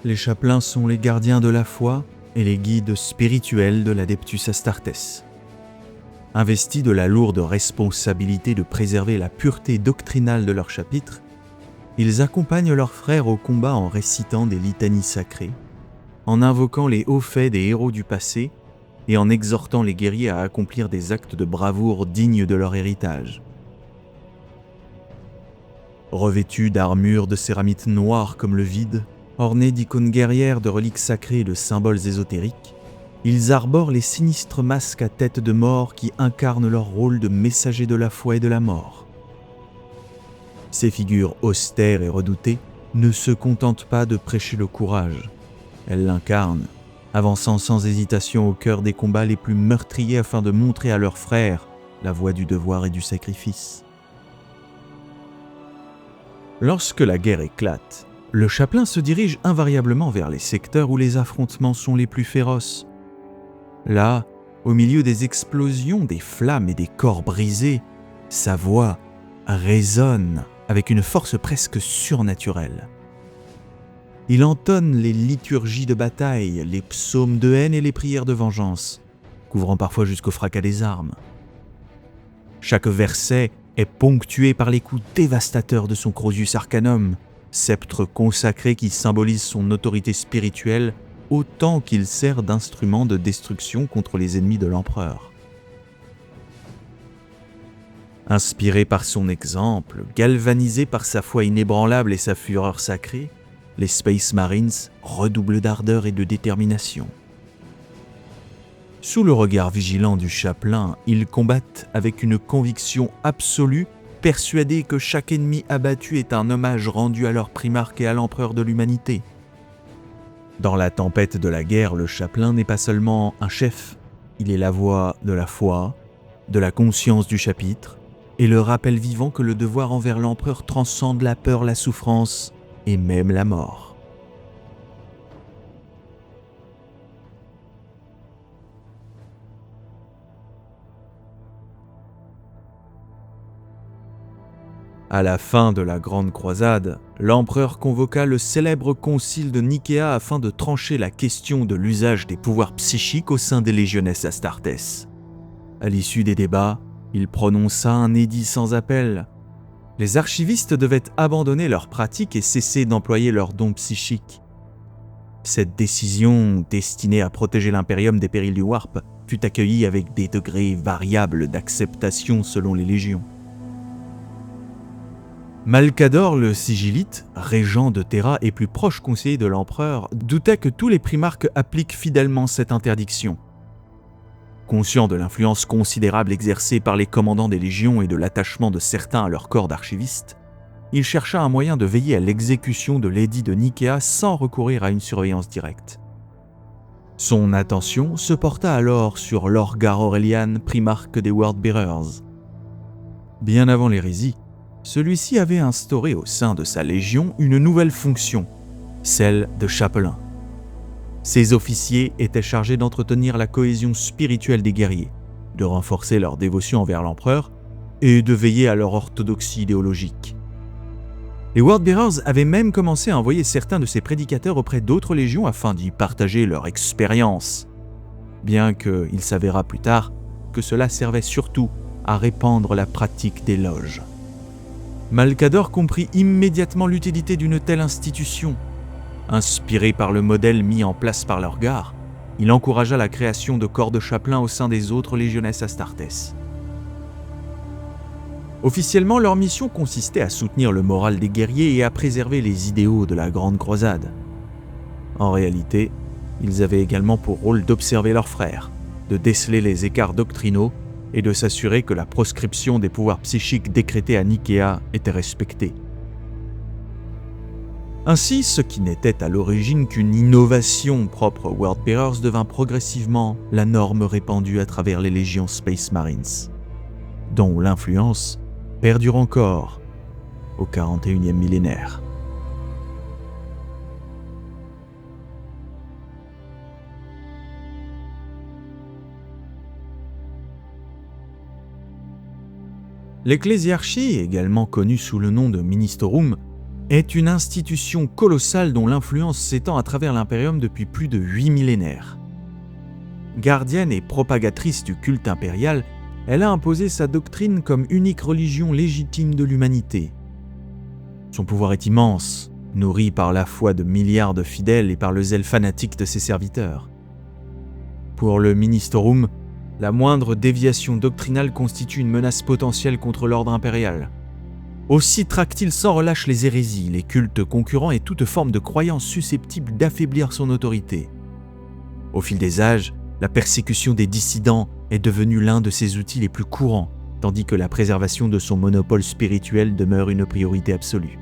Les chapelains sont les gardiens de la foi et les guides spirituels de l'Adeptus Astartes. Investis de la lourde responsabilité de préserver la pureté doctrinale de leur chapitre, ils accompagnent leurs frères au combat en récitant des litanies sacrées, en invoquant les hauts faits des héros du passé et en exhortant les guerriers à accomplir des actes de bravoure dignes de leur héritage. Revêtus d'armures de céramite noire comme le vide, ornés d'icônes guerrières, de reliques sacrées et de symboles ésotériques, ils arborent les sinistres masques à tête de mort qui incarnent leur rôle de messagers de la foi et de la mort. Ces figures austères et redoutées ne se contentent pas de prêcher le courage, elles l'incarnent, avançant sans hésitation au cœur des combats les plus meurtriers afin de montrer à leurs frères la voie du devoir et du sacrifice. Lorsque la guerre éclate, le chapelain se dirige invariablement vers les secteurs où les affrontements sont les plus féroces. Là, au milieu des explosions, des flammes et des corps brisés, sa voix résonne avec une force presque surnaturelle. Il entonne les liturgies de bataille, les psaumes de haine et les prières de vengeance, couvrant parfois jusqu'au fracas des armes. Chaque verset est ponctué par les coups dévastateurs de son Crozius Arcanum, sceptre consacré qui symbolise son autorité spirituelle autant qu'il sert d'instrument de destruction contre les ennemis de l'empereur. Inspirés par son exemple, galvanisés par sa foi inébranlable et sa fureur sacrée, les Space Marines redoublent d'ardeur et de détermination. Sous le regard vigilant du chapelain, ils combattent avec une conviction absolue, persuadés que chaque ennemi abattu est un hommage rendu à leur primarque et à l'empereur de l'humanité. Dans la tempête de la guerre, le chapelain n'est pas seulement un chef, il est la voix de la foi, de la conscience du chapitre, et le rappel vivant que le devoir envers l'empereur transcende la peur, la souffrance et même la mort. À la fin de la Grande Croisade, l'empereur convoqua le célèbre concile de Nicéa afin de trancher la question de l'usage des pouvoirs psychiques au sein des Legiones Astartes. À l'issue des débats, il prononça un édit sans appel. Les archivistes devaient abandonner leur pratique et cesser d'employer leurs dons psychiques. Cette décision, destinée à protéger l'Imperium des périls du Warp, fut accueillie avec des degrés variables d'acceptation selon les légions. Malcador le Sigillite, régent de Terra et plus proche conseiller de l'empereur, doutait que tous les primarques appliquent fidèlement cette interdiction. Conscient de l'influence considérable exercée par les commandants des légions et de l'attachement de certains à leur corps d'archivistes, il chercha un moyen de veiller à l'exécution de l'édit de Nicéa sans recourir à une surveillance directe. Son attention se porta alors sur Lorgar Aurelian, primarque des Worldbearers. Bien avant l'hérésie, celui-ci avait instauré au sein de sa légion une nouvelle fonction, celle de chapelain. Ces officiers étaient chargés d'entretenir la cohésion spirituelle des guerriers, de renforcer leur dévotion envers l'empereur et de veiller à leur orthodoxie idéologique. Les Worldbearers avaient même commencé à envoyer certains de ces prédicateurs auprès d'autres légions afin d'y partager leur expérience, bien qu'il s'avéra plus tard que cela servait surtout à répandre la pratique des loges. Malcador comprit immédiatement l'utilité d'une telle institution. Inspiré par le modèle mis en place par Lorgar, il encouragea la création de corps de chapelains au sein des autres Legiones Astartes. Officiellement, leur mission consistait à soutenir le moral des guerriers et à préserver les idéaux de la Grande Croisade. En réalité, ils avaient également pour rôle d'observer leurs frères, de déceler les écarts doctrinaux et de s'assurer que la proscription des pouvoirs psychiques décrétés à Nicéa était respectée. Ainsi, ce qui n'était à l'origine qu'une innovation propre aux Worldbearers devint progressivement la norme répandue à travers les légions Space Marines, dont l'influence perdure encore au 41e millénaire. L'Ecclésiarchie, également connue sous le nom de Ministorum, est une institution colossale dont l'influence s'étend à travers l'Imperium depuis plus de 8 millénaires. Gardienne et propagatrice du culte impérial, elle a imposé sa doctrine comme unique religion légitime de l'humanité. Son pouvoir est immense, nourri par la foi de milliards de fidèles et par le zèle fanatique de ses serviteurs. Pour le Ministorum, la moindre déviation doctrinale constitue une menace potentielle contre l'ordre impérial. Aussi traque-t-il sans relâche les hérésies, les cultes concurrents et toute forme de croyance susceptible d'affaiblir son autorité. Au fil des âges, la persécution des dissidents est devenue l'un de ses outils les plus courants, tandis que la préservation de son monopole spirituel demeure une priorité absolue.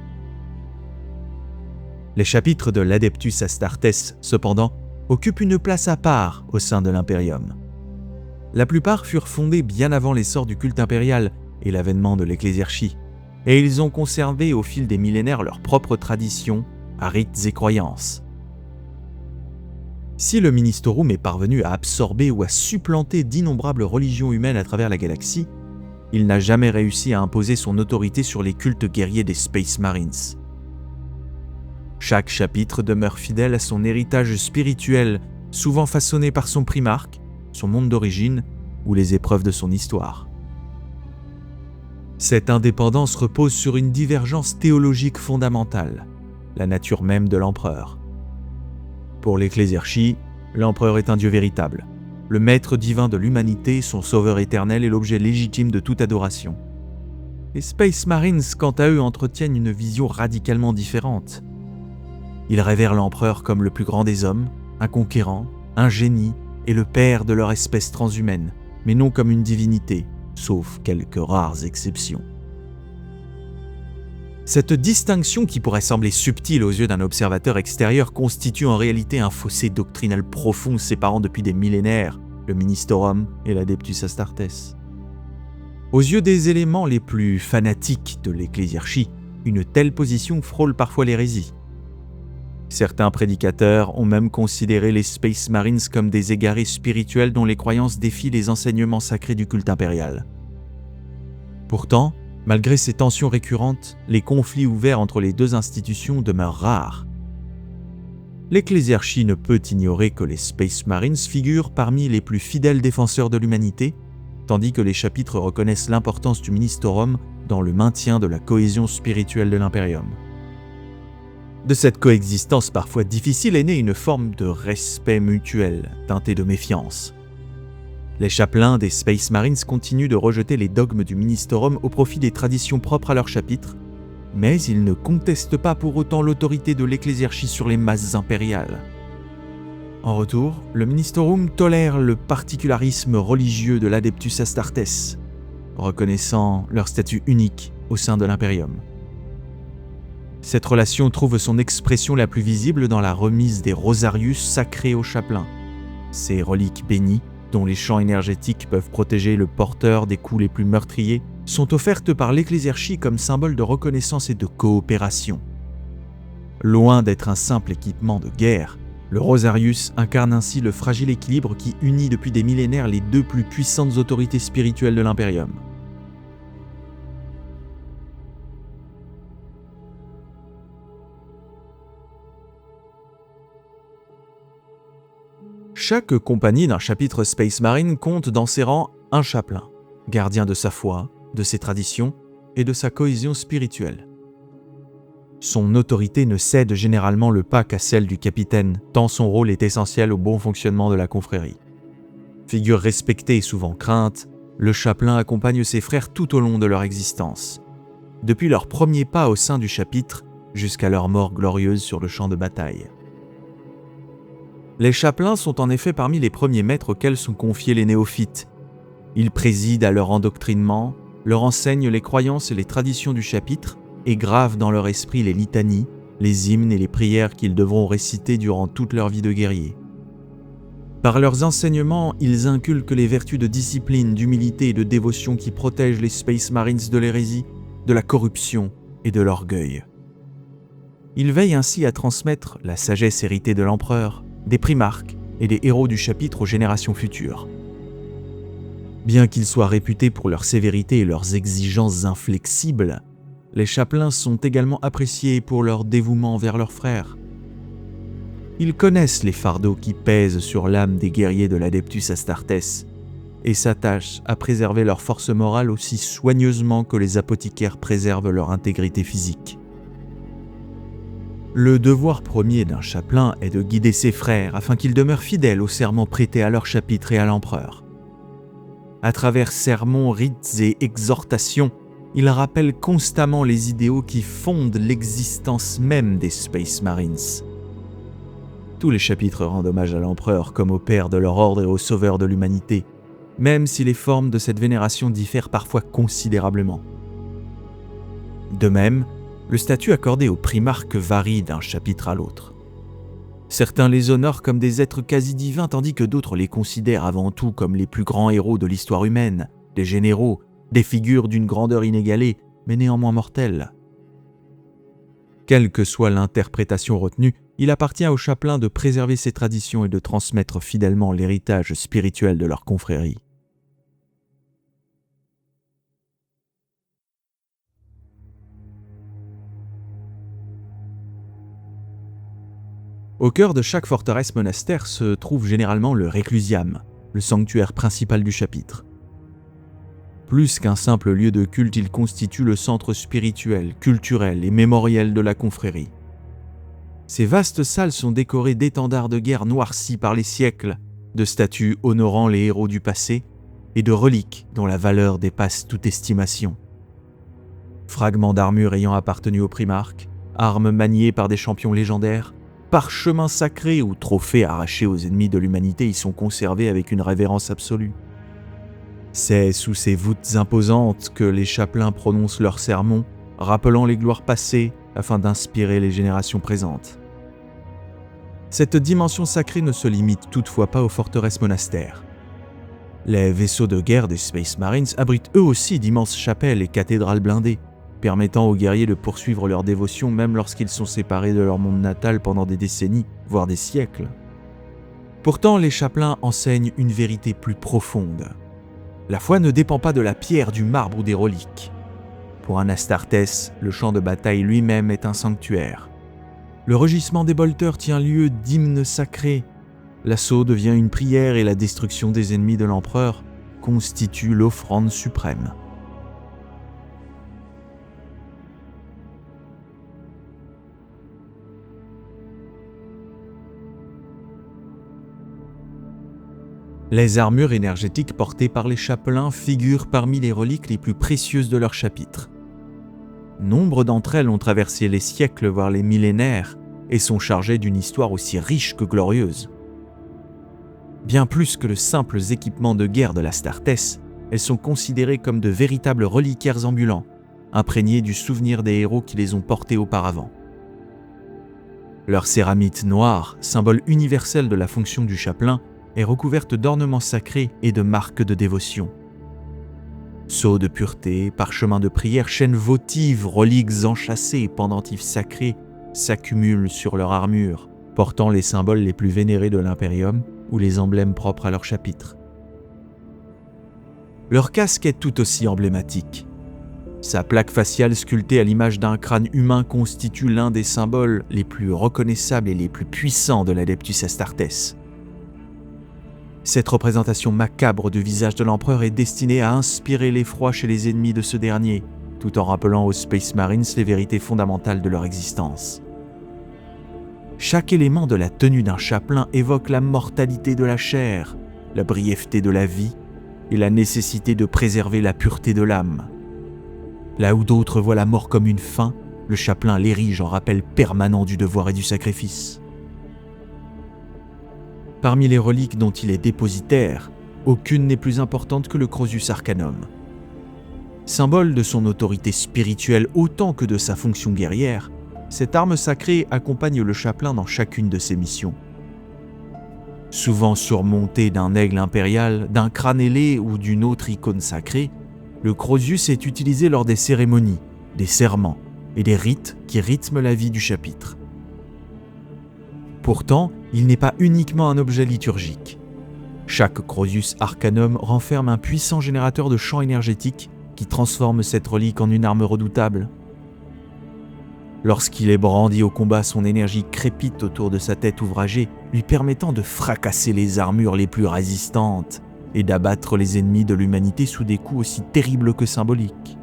Les chapitres de l'Adeptus Astartes, cependant, occupent une place à part au sein de l'Imperium. La plupart furent fondés bien avant l'essor du culte impérial et l'avènement de l'ecclésiarchie, et ils ont conservé au fil des millénaires leurs propres traditions, rites et croyances. Si le Ministorum est parvenu à absorber ou à supplanter d'innombrables religions humaines à travers la galaxie, il n'a jamais réussi à imposer son autorité sur les cultes guerriers des Space Marines. Chaque chapitre demeure fidèle à son héritage spirituel, souvent façonné par son primarque, son monde d'origine ou les épreuves de son histoire. Cette indépendance repose sur une divergence théologique fondamentale, la nature même de l'empereur. Pour l'ecclésiarchie, l'empereur est un dieu véritable, le maître divin de l'humanité, son sauveur éternel et l'objet légitime de toute adoration. Les Space Marines, quant à eux, entretiennent une vision radicalement différente. Ils révèrent l'empereur comme le plus grand des hommes, un conquérant, un génie et le père de leur espèce transhumaine, mais non comme une divinité, sauf quelques rares exceptions. Cette distinction qui pourrait sembler subtile aux yeux d'un observateur extérieur constitue en réalité un fossé doctrinal profond séparant depuis des millénaires le Ministorum et l'Adeptus Astartes. Aux yeux des éléments les plus fanatiques de l'ecclésiarchie, une telle position frôle parfois l'hérésie. Certains prédicateurs ont même considéré les Space Marines comme des égarés spirituels dont les croyances défient les enseignements sacrés du culte impérial. Pourtant, malgré ces tensions récurrentes, les conflits ouverts entre les deux institutions demeurent rares. L'ecclésiarchie ne peut ignorer que les Space Marines figurent parmi les plus fidèles défenseurs de l'humanité, tandis que les chapitres reconnaissent l'importance du Ministorum dans le maintien de la cohésion spirituelle de l'Imperium. De cette coexistence parfois difficile est née une forme de respect mutuel, teinté de méfiance. Les chapelains des Space Marines continuent de rejeter les dogmes du Ministorum au profit des traditions propres à leur chapitre, mais ils ne contestent pas pour autant l'autorité de l'ecclésiarchie sur les masses impériales. En retour, le Ministorum tolère le particularisme religieux de l'Adeptus Astartes, reconnaissant leur statut unique au sein de l'Imperium. Cette relation trouve son expression la plus visible dans la remise des Rosarius sacrés aux chapelains, ces reliques bénies dont les champs énergétiques peuvent protéger le porteur des coups les plus meurtriers, sont offertes par l'ecclésiarchie comme symbole de reconnaissance et de coopération. Loin d'être un simple équipement de guerre, le Rosarius incarne ainsi le fragile équilibre qui unit depuis des millénaires les deux plus puissantes autorités spirituelles de l'Imperium. Chaque compagnie d'un chapitre Space Marine compte dans ses rangs un chapelain, gardien de sa foi, de ses traditions et de sa cohésion spirituelle. Son autorité ne cède généralement le pas qu'à celle du capitaine, tant son rôle est essentiel au bon fonctionnement de la confrérie. Figure respectée et souvent crainte, le chapelain accompagne ses frères tout au long de leur existence, depuis leurs premiers pas au sein du chapitre jusqu'à leur mort glorieuse sur le champ de bataille. Les chapelains sont en effet parmi les premiers maîtres auxquels sont confiés les néophytes. Ils président à leur endoctrinement, leur enseignent les croyances et les traditions du chapitre et gravent dans leur esprit les litanies, les hymnes et les prières qu'ils devront réciter durant toute leur vie de guerrier. Par leurs enseignements, ils inculquent les vertus de discipline, d'humilité et de dévotion qui protègent les Space Marines de l'hérésie, de la corruption et de l'orgueil. Ils veillent ainsi à transmettre la sagesse héritée de l'empereur, des primarques et des héros du chapitre aux générations futures. Bien qu'ils soient réputés pour leur sévérité et leurs exigences inflexibles, Les chapelains sont également appréciés pour leur dévouement envers leurs frères. Ils connaissent les fardeaux qui pèsent sur l'âme des guerriers de l'Adeptus Astartes et s'attachent à préserver leur force morale aussi soigneusement que les apothicaires préservent leur intégrité physique. Le devoir premier d'un chapelain est de guider ses frères afin qu'ils demeurent fidèles aux serments prêtés à leur chapitre et à l'empereur. À travers sermons, rites et exhortations, il rappelle constamment les idéaux qui fondent l'existence même des Space Marines. Tous les chapitres rendent hommage à l'empereur comme au père de leur ordre et au sauveur de l'humanité, même si les formes de cette vénération diffèrent parfois considérablement. De même, le statut accordé aux primarques varie d'un chapitre à l'autre. Certains les honorent comme des êtres quasi divins, tandis que d'autres les considèrent avant tout comme les plus grands héros de l'histoire humaine, des généraux, des figures d'une grandeur inégalée, mais néanmoins mortelles. Quelle que soit l'interprétation retenue, il appartient aux chapelains de préserver ces traditions et de transmettre fidèlement l'héritage spirituel de leur confrérie. Au cœur de chaque forteresse-monastère se trouve généralement le Reclusiam, le sanctuaire principal du chapitre. Plus qu'un simple lieu de culte, il constitue le centre spirituel, culturel et mémoriel de la confrérie. Ces vastes salles sont décorées d'étendards de guerre noircis par les siècles, de statues honorant les héros du passé et de reliques dont la valeur dépasse toute estimation. Fragments d'armure ayant appartenu aux primarques, armes maniées par des champions légendaires, parchemins sacrés ou trophées arrachés aux ennemis de l'humanité y sont conservés avec une révérence absolue. C'est sous ces voûtes imposantes que les chapelains prononcent leurs sermons, rappelant les gloires passées afin d'inspirer les générations présentes. Cette dimension sacrée ne se limite toutefois pas aux forteresses monastères. Les vaisseaux de guerre des Space Marines abritent eux aussi d'immenses chapelles et cathédrales blindées, permettant aux guerriers de poursuivre leur dévotion même lorsqu'ils sont séparés de leur monde natal pendant des décennies, voire des siècles. Pourtant, les chapelains enseignent une vérité plus profonde. La foi ne dépend pas de la pierre, du marbre ou des reliques. Pour un Astartes, le champ de bataille lui-même est un sanctuaire. Le rugissement des bolteurs tient lieu d'hymnes sacrés. L'assaut devient une prière et la destruction des ennemis de l'empereur constitue l'offrande suprême. Les armures énergétiques portées par les chapelains figurent parmi les reliques les plus précieuses de leur chapitre. Nombre d'entre elles ont traversé les siècles, voire les millénaires, et sont chargées d'une histoire aussi riche que glorieuse. Bien plus que de simples équipements de guerre de l'Astartes, elles sont considérées comme de véritables reliquaires ambulants, imprégnés du souvenir des héros qui les ont portés auparavant. Leur céramite noire, symbole universel de la fonction du chapelain, est recouverte d'ornements sacrés et de marques de dévotion. Sceaux de pureté, parchemins de prière, chaînes votives, reliques enchâssées et pendentifs sacrés s'accumulent sur leur armure, portant les symboles les plus vénérés de l'Imperium ou les emblèmes propres à leur chapitre. Leur casque est tout aussi emblématique. Sa plaque faciale sculptée à l'image d'un crâne humain constitue l'un des symboles les plus reconnaissables et les plus puissants de l'Adeptus Astartes. Cette représentation macabre du visage de l'empereur est destinée à inspirer l'effroi chez les ennemis de ce dernier, tout en rappelant aux Space Marines les vérités fondamentales de leur existence. Chaque élément de la tenue d'un chapelain évoque la mortalité de la chair, la brièveté de la vie et la nécessité de préserver la pureté de l'âme. Là où d'autres voient la mort comme une fin, le chapelain l'érige en rappel permanent du devoir et du sacrifice. Parmi les reliques dont il est dépositaire, aucune n'est plus importante que le Crozius Arcanum. Symbole de son autorité spirituelle autant que de sa fonction guerrière, cette arme sacrée accompagne le chapelain dans chacune de ses missions. Souvent surmonté d'un aigle impérial, d'un crâne ailé ou d'une autre icône sacrée, le Crozius est utilisé lors des cérémonies, des serments et des rites qui rythment la vie du chapitre. Pourtant, il n'est pas uniquement un objet liturgique. Chaque Crozius Arcanum renferme un puissant générateur de champs énergétiques qui transforme cette relique en une arme redoutable. Lorsqu'il est brandi au combat, son énergie crépite autour de sa tête ouvragée, lui permettant de fracasser les armures les plus résistantes et d'abattre les ennemis de l'humanité sous des coups aussi terribles que symboliques.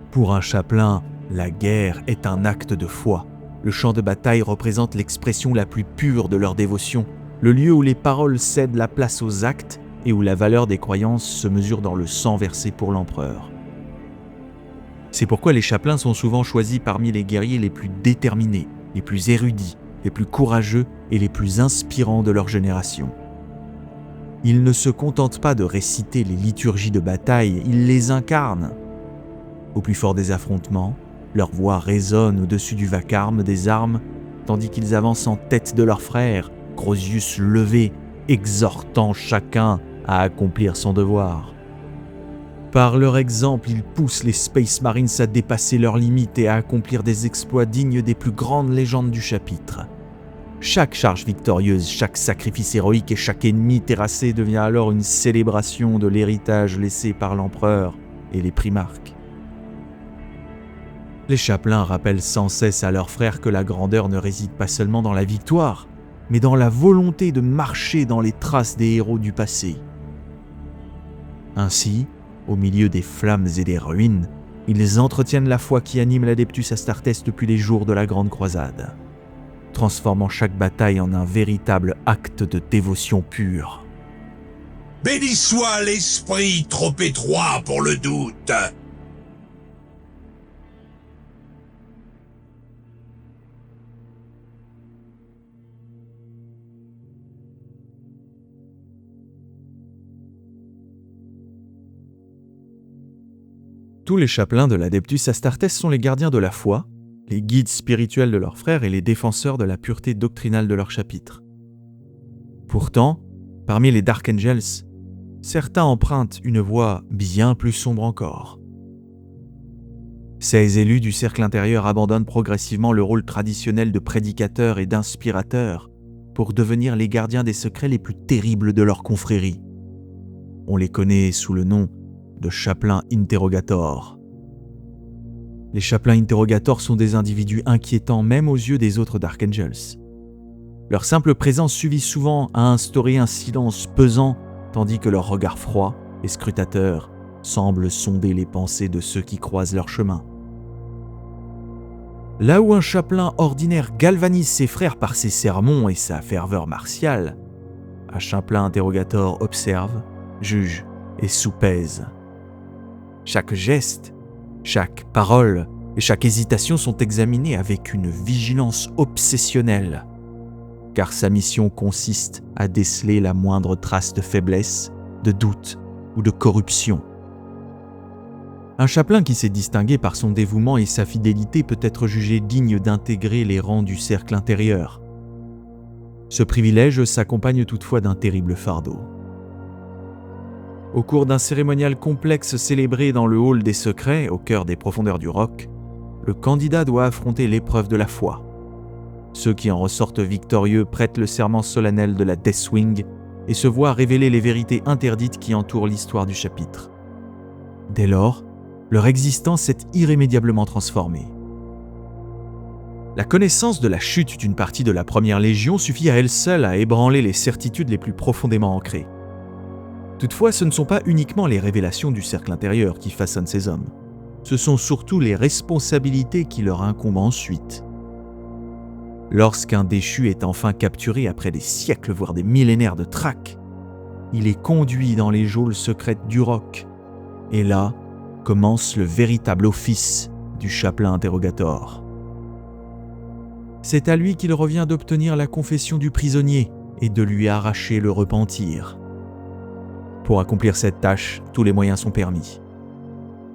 Pour un chapelain, la guerre est un acte de foi. Le champ de bataille représente l'expression la plus pure de leur dévotion, le lieu où les paroles cèdent la place aux actes et où la valeur des croyances se mesure dans le sang versé pour l'empereur. C'est pourquoi les chapelains sont souvent choisis parmi les guerriers les plus déterminés, les plus érudits, les plus courageux et les plus inspirants de leur génération. Ils ne se contentent pas de réciter les liturgies de bataille, ils les incarnent. Au plus fort des affrontements, leur voix résonne au-dessus du vacarme des armes, tandis qu'ils avancent en tête de leurs frères, gros yeux levés, exhortant chacun à accomplir son devoir. Par leur exemple, ils poussent les Space Marines à dépasser leurs limites et à accomplir des exploits dignes des plus grandes légendes du chapitre. Chaque charge victorieuse, chaque sacrifice héroïque et chaque ennemi terrassé devient alors une célébration de l'héritage laissé par l'empereur et les primarques. Les chapelains rappellent sans cesse à leurs frères que la grandeur ne réside pas seulement dans la victoire, mais dans la volonté de marcher dans les traces des héros du passé. Ainsi, au milieu des flammes et des ruines, ils entretiennent la foi qui anime l'Adeptus Astartes depuis les jours de la Grande Croisade, transformant chaque bataille en un véritable acte de dévotion pure. Béni soit l'esprit trop étroit pour le doute. Tous les chapelains de l'Adeptus Astartes sont les gardiens de la foi, les guides spirituels de leurs frères et les défenseurs de la pureté doctrinale de leur chapitre. Pourtant, parmi les Dark Angels, certains empruntent une voie bien plus sombre encore. Ces élus du cercle intérieur abandonnent progressivement le rôle traditionnel de prédicateurs et d'inspirateurs pour devenir les gardiens des secrets les plus terribles de leur confrérie. On les connaît sous le nom de chapelains interrogators. Les chapelains interrogators sont des individus inquiétants même aux yeux des autres Dark Angels. Leur simple présence suffit souvent à instaurer un silence pesant, tandis que leur regard froid et scrutateur semble sonder les pensées de ceux qui croisent leur chemin. Là où un chapelain ordinaire galvanise ses frères par ses sermons et sa ferveur martiale, un chapelain interrogator observe, juge et soupèse. Chaque geste, chaque parole et chaque hésitation sont examinés avec une vigilance obsessionnelle, car sa mission consiste à déceler la moindre trace de faiblesse, de doute ou de corruption. Un chapelain qui s'est distingué par son dévouement et sa fidélité peut être jugé digne d'intégrer les rangs du cercle intérieur. Ce privilège s'accompagne toutefois d'un terrible fardeau. Au cours d'un cérémonial complexe célébré dans le hall des secrets, au cœur des profondeurs du roc, le candidat doit affronter l'épreuve de la foi. Ceux qui en ressortent victorieux prêtent le serment solennel de la Deathwing et se voient révéler les vérités interdites qui entourent l'histoire du chapitre. Dès lors, leur existence est irrémédiablement transformée. La connaissance de la chute d'une partie de la Première Légion suffit à elle seule à ébranler les certitudes les plus profondément ancrées. Toutefois, ce ne sont pas uniquement les révélations du cercle intérieur qui façonnent ces hommes. Ce sont surtout les responsabilités qui leur incombent ensuite. Lorsqu'un déchu est enfin capturé après des siècles, voire des millénaires de traque, il est conduit dans les geôles secrètes du roc. Et là, commence le véritable office du chapelain interrogator. C'est à lui qu'il revient d'obtenir la confession du prisonnier et de lui arracher le repentir. Pour accomplir cette tâche, tous les moyens sont permis.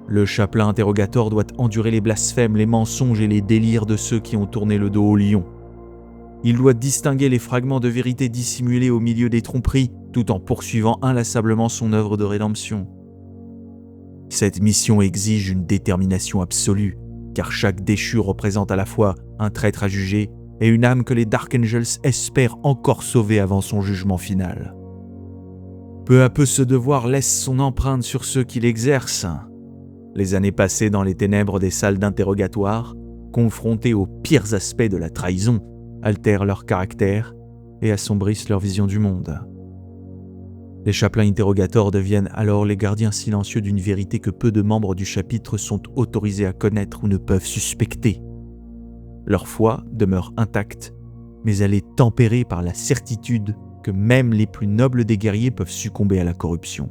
Le chapelain interrogator doit endurer les blasphèmes, les mensonges et les délires de ceux qui ont tourné le dos au lion. Il doit distinguer les fragments de vérité dissimulés au milieu des tromperies, tout en poursuivant inlassablement son œuvre de rédemption. Cette mission exige une détermination absolue, car chaque déchu représente à la fois un traître à juger et une âme que les Dark Angels espèrent encore sauver avant son jugement final. Peu à peu, ce devoir laisse son empreinte sur ceux qui l'exercent. Les années passées dans les ténèbres des salles d'interrogatoire confrontés aux pires aspects de la trahison, altèrent leur caractère et assombrissent leur vision du monde. Les chapelains interrogateurs deviennent alors les gardiens silencieux d'une vérité que peu de membres du chapitre sont autorisés à connaître ou ne peuvent suspecter. Leur foi demeure intacte, mais elle est tempérée par la certitude que même les plus nobles des guerriers peuvent succomber à la corruption.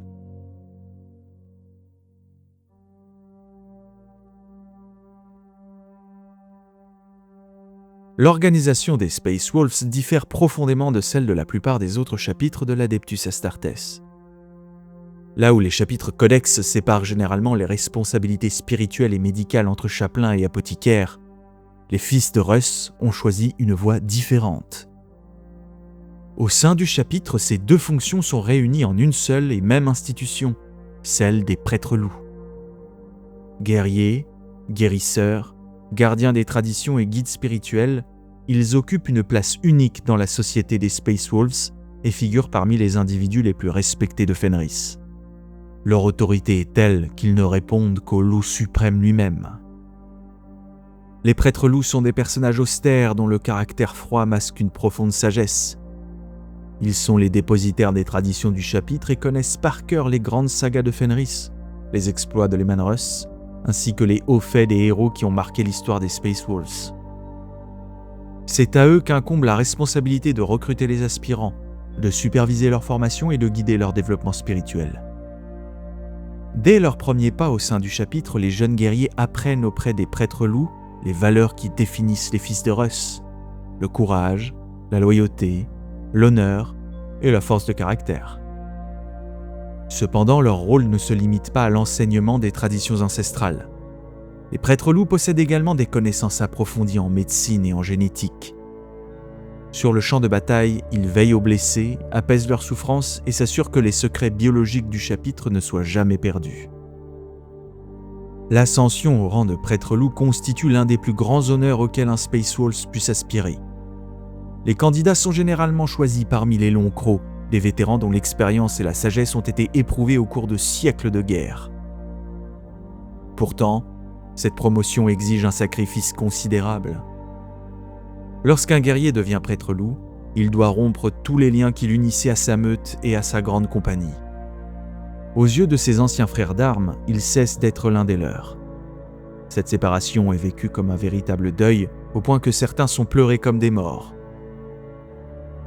L'organisation des Space Wolves diffère profondément de celle de la plupart des autres chapitres de l'Adeptus Astartes. Là où les chapitres codex séparent généralement les responsabilités spirituelles et médicales entre chapelains et apothicaires, les fils de Russ ont choisi une voie différente. Au sein du chapitre, ces deux fonctions sont réunies en une seule et même institution, celle des prêtres-loups. Guerriers, guérisseurs, gardiens des traditions et guides spirituels, ils occupent une place unique dans la société des Space Wolves et figurent parmi les individus les plus respectés de Fenris. Leur autorité est telle qu'ils ne répondent qu'au loup suprême lui-même. Les prêtres-loups sont des personnages austères dont le caractère froid masque une profonde sagesse. Ils sont les dépositaires des traditions du chapitre et connaissent par cœur les grandes sagas de Fenris, les exploits de Leman Russ, ainsi que les hauts faits des héros qui ont marqué l'histoire des Space Wolves. C'est à eux qu'incombe la responsabilité de recruter les aspirants, de superviser leur formation et de guider leur développement spirituel. Dès leur premier pas au sein du chapitre, les jeunes guerriers apprennent auprès des prêtres-loups les valeurs qui définissent les fils de Russ, le courage, la loyauté, l'honneur et la force de caractère. Cependant, leur rôle ne se limite pas à l'enseignement des traditions ancestrales. Les prêtres-loups possèdent également des connaissances approfondies en médecine et en génétique. Sur le champ de bataille, ils veillent aux blessés, apaisent leurs souffrances et s'assurent que les secrets biologiques du chapitre ne soient jamais perdus. L'ascension au rang de prêtre-loup constitue l'un des plus grands honneurs auxquels un Space Wolf puisse aspirer. Les candidats sont généralement choisis parmi les longs crocs, des vétérans dont l'expérience et la sagesse ont été éprouvées au cours de siècles de guerre. Pourtant, cette promotion exige un sacrifice considérable. Lorsqu'un guerrier devient prêtre-loup, il doit rompre tous les liens qui l'unissaient à sa meute et à sa grande compagnie. Aux yeux de ses anciens frères d'armes, il cesse d'être l'un des leurs. Cette séparation est vécue comme un véritable deuil, au point que certains sont pleurés comme des morts.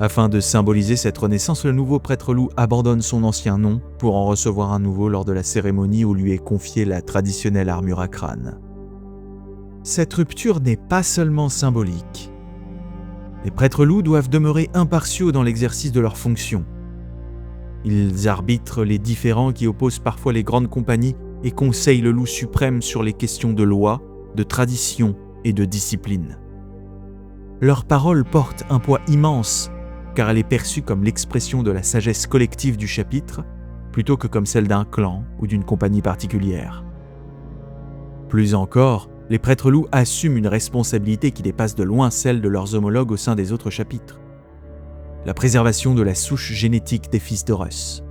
Afin de symboliser cette renaissance, le nouveau prêtre-loup abandonne son ancien nom pour en recevoir un nouveau lors de la cérémonie où lui est confiée la traditionnelle armure à crâne. Cette rupture n'est pas seulement symbolique. Les prêtres-loups doivent demeurer impartiaux dans l'exercice de leurs fonctions. Ils arbitrent les différends qui opposent parfois les grandes compagnies et conseillent le loup suprême sur les questions de loi, de tradition et de discipline. Leur parole porte un poids immense, car elle est perçue comme l'expression de la sagesse collective du chapitre, plutôt que comme celle d'un clan ou d'une compagnie particulière. Plus encore, les prêtres-loups assument une responsabilité qui dépasse de loin celle de leurs homologues au sein des autres chapitres. La préservation de la souche génétique des fils de Russ.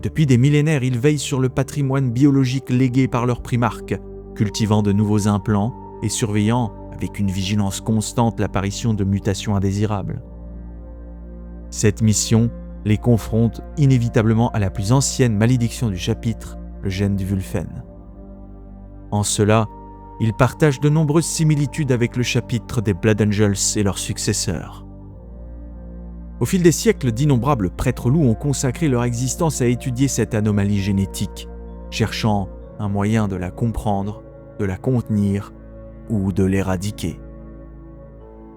Depuis des millénaires, ils veillent sur le patrimoine biologique légué par leurs primarques, cultivant de nouveaux implants et surveillant, avec une vigilance constante, l'apparition de mutations indésirables. Cette mission les confronte inévitablement à la plus ancienne malédiction du chapitre, le gène du Wulfen. En cela, ils partagent de nombreuses similitudes avec le chapitre des Blood Angels et leurs successeurs. Au fil des siècles, d'innombrables prêtres-loups ont consacré leur existence à étudier cette anomalie génétique, cherchant un moyen de la comprendre, de la contenir ou de l'éradiquer.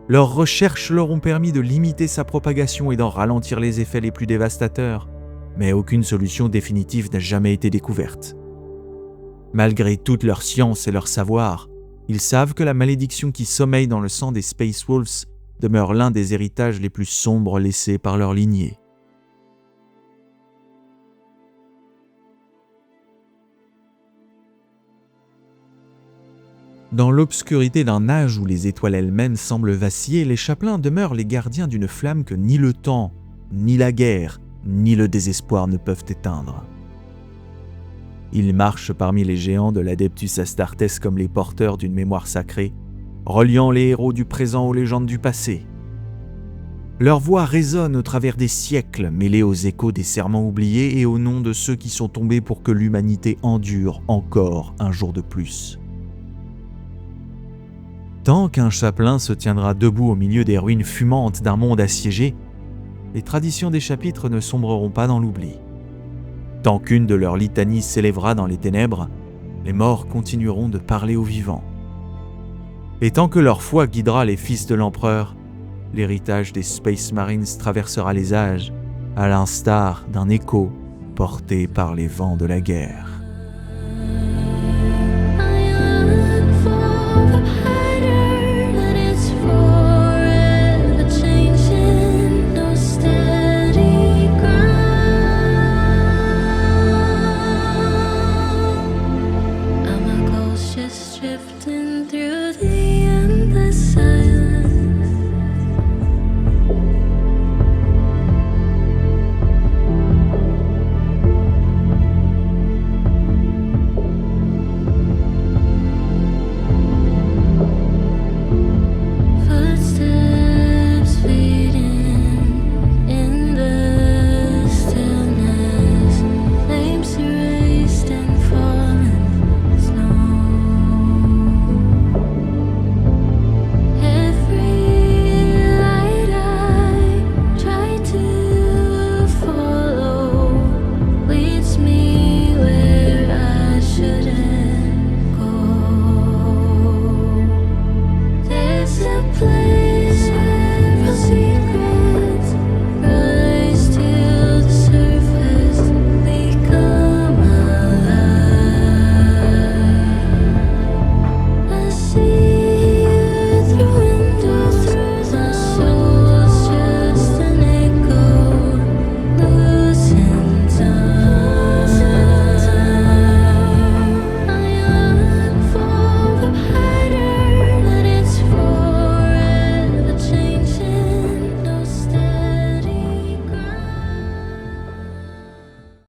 Leurs recherches leur ont permis de limiter sa propagation et d'en ralentir les effets les plus dévastateurs, mais aucune solution définitive n'a jamais été découverte. Malgré toute leur science et leur savoir, ils savent que la malédiction qui sommeille dans le sang des Space Wolves demeure l'un des héritages les plus sombres laissés par leur lignée. Dans l'obscurité d'un âge où les étoiles elles-mêmes semblent vaciller, les chapelains demeurent les gardiens d'une flamme que ni le temps, ni la guerre, ni le désespoir ne peuvent éteindre. Ils marchent parmi les géants de l'Adeptus Astartes comme les porteurs d'une mémoire sacrée, reliant les héros du présent aux légendes du passé. Leur voix résonne au travers des siècles, mêlée aux échos des serments oubliés et au nom de ceux qui sont tombés pour que l'humanité endure encore un jour de plus. Tant qu'un chapelain se tiendra debout au milieu des ruines fumantes d'un monde assiégé, les traditions des chapitres ne sombreront pas dans l'oubli. Tant qu'une de leurs litanies s'élèvera dans les ténèbres, les morts continueront de parler aux vivants. Et tant que leur foi guidera les fils de l'empereur, l'héritage des Space Marines traversera les âges, à l'instar d'un écho porté par les vents de la guerre.